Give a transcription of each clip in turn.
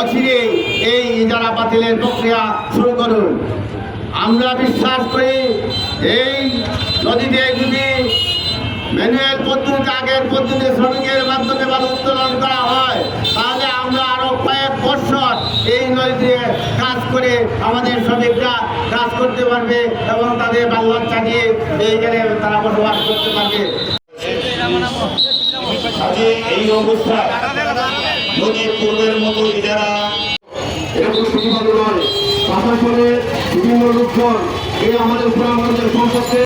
অচিরে এই ইজারা বাতিলের প্রক্রিয়া শুরু করুন। আমরা বিশ্বাস করি এই নদীতে যদি ম্যানুয়াল পদ্ধতি আগের পদ্ধতি শ্রমিকের মাধ্যমে বালু উত্তোলন করা হয় তাহলে আমরা আরো কয়েক বছর এই নদীতে কাজ করে আমাদের শ্রমিকরা কাজ করতে পারবে এবং তাদের বাল বাচ্চা নিয়ে এইখানে তারা বসবাস করতে পারবে। এই অবস্থা যদি পূর্বের মতো ইজারা এরকম শুধুমাত্র নয়, প্রশাসনের বিভিন্ন লোকজন এই আমাদের গ্রামের সম্পর্কে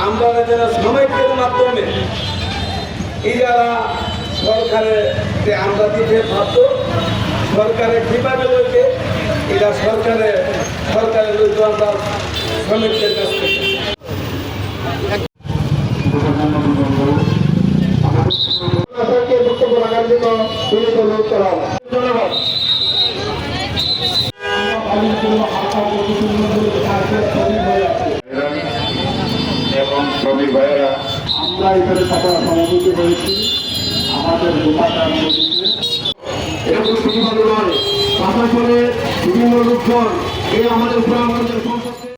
আমরা যারা শ্রমিকদের মাধ্যমে ইজারা সরকারের যে আমরা দিতে ভাবতো সরকারের কিভাবে লইতে এটা সরকারের লইতে আমরা শ্রমিকদের কাছ থেকে বক্তব্য রাখার জন্য ধন্যবাদ। এবং শ্রমিক ভাইয়েরা আমরা এখানে সবার সমাবেত হয়েছি আমাদের এরকম শুধুমাত্র নয়, প্রশাসনের বিভিন্ন লোকজন এই আমাদের গ্রামের